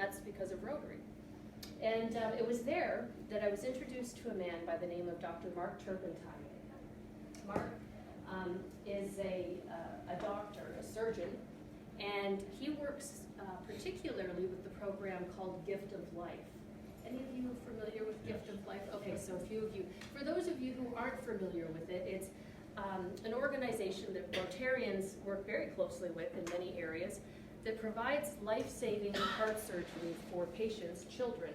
that's because of Rotary. And it was there that I was introduced to a man by the name of Dr. Mark Turpentine. Mark is a doctor, a surgeon, and he works particularly with the program called Gift of Life. Any of you familiar with Gift of Life? Okay, so a few of you. For those of you who aren't familiar with it, it's an organization that Rotarians work very closely with in many areas that provides life-saving heart surgery for patients, children,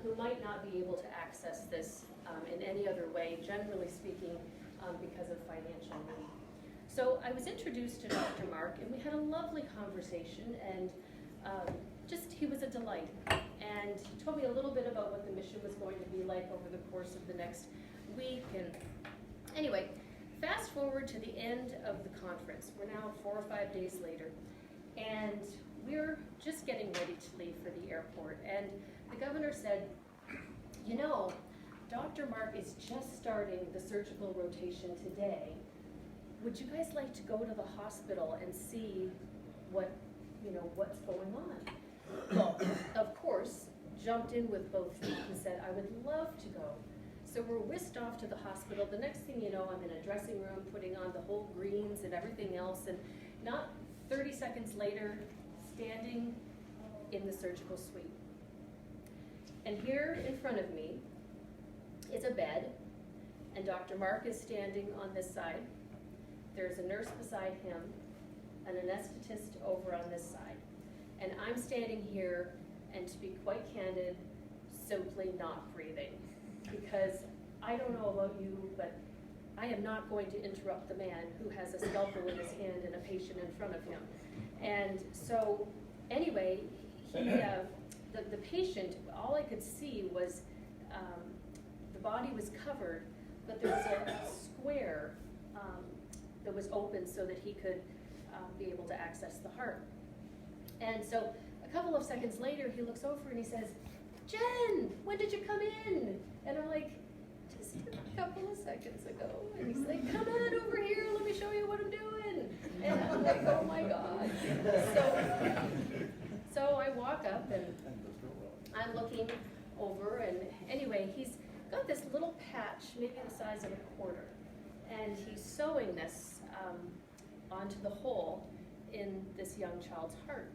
who might not be able to access this in any other way, generally speaking, because of financial need. So I was introduced to Dr. Mark, and we had a lovely conversation, and he was a delight. And he told me a little bit about what the mission was going to be like over the course of the next week. And anyway, fast forward to the end of the conference. We're now 4 or 5 days later, and we're just getting ready to leave for the airport. And the governor said, you know, Dr. Mark is just starting the surgical rotation today. Would you guys like to go to the hospital and see what's going on? Well, of course, jumped in with both feet and said, I would love to go. So we're whisked off to the hospital. The next thing you know, I'm in a dressing room putting on the whole greens and everything else, and not 30 seconds later, standing in the surgical suite. And here in front of me is a bed, and Dr. Mark is standing on this side. There's a nurse beside him, an anesthetist over on this side. And I'm standing here, and to be quite candid, simply not breathing. Because I don't know about you, but I am not going to interrupt the man who has a scalpel in his hand and a patient in front of him. And so, anyway, the patient, all I could see was the body was covered, but there was a square that was open so that he could be able to access the heart. And so a couple of seconds later, he looks over and he says, Jen, when did you come in? And I'm like, just a couple of seconds ago. And he's like, come on over here, let me show you what I'm doing. And I'm like, oh my God. So I walk up and I'm looking over, and anyway, he's got this little patch, maybe the size of a quarter, and he's sewing this onto the hole in this young child's heart.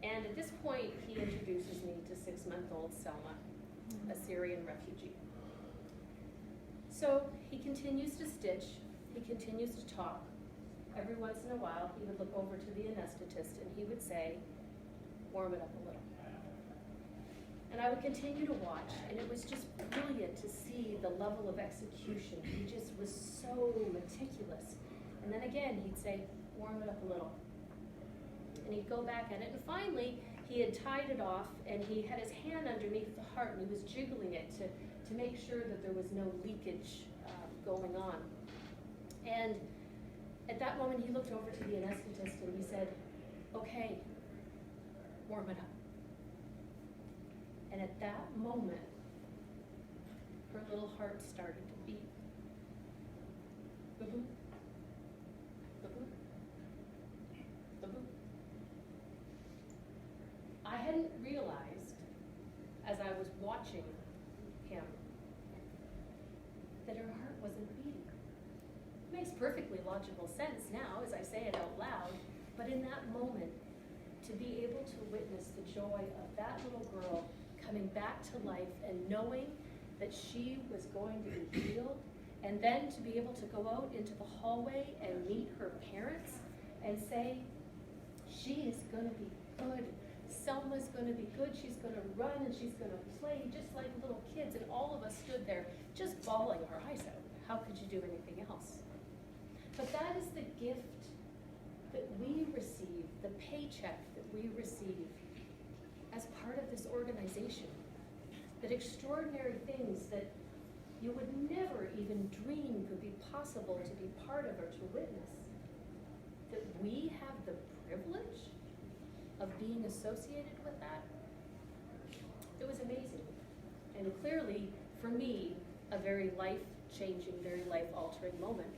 And at this point, he introduces me to 6-month-old Selma, a Syrian refugee. So he continues to stitch, he continues to talk. Every once in a while, he would look over to the anesthetist and he would say, warm it up a little. And I would continue to watch, and it was just brilliant to see the level of execution. He just was so meticulous. And then again, he'd say, warm it up a little. And he'd go back at it, and finally, he had tied it off, and he had his hand underneath the heart, and he was jiggling it to make sure that there was no leakage going on. And at that moment, he looked over to the anesthetist, and he said, okay, warm it up. And at that moment, her little heart started to beat. Ba-boom, ba-boom, ba-boom. I hadn't realized, as I was watching him, that her heart wasn't beating. It makes perfectly logical sense now as I say it out loud, but in that moment, to be able to witness the joy of that little girl coming back to life and knowing that she was going to be healed, and then to be able to go out into the hallway and meet her parents and say, she is going to be good. Selma's going to be good. She's going to run and she's going to play just like little kids. And all of us stood there just bawling our eyes out. How could you do anything else? But that is the gift that we receive, the paycheck that we receive as part of this organization. That extraordinary things that you would never even dream could be possible to be part of or to witness. That we have the privilege of being associated with that. It was amazing. And clearly, for me, a very life-changing, very life-altering moment.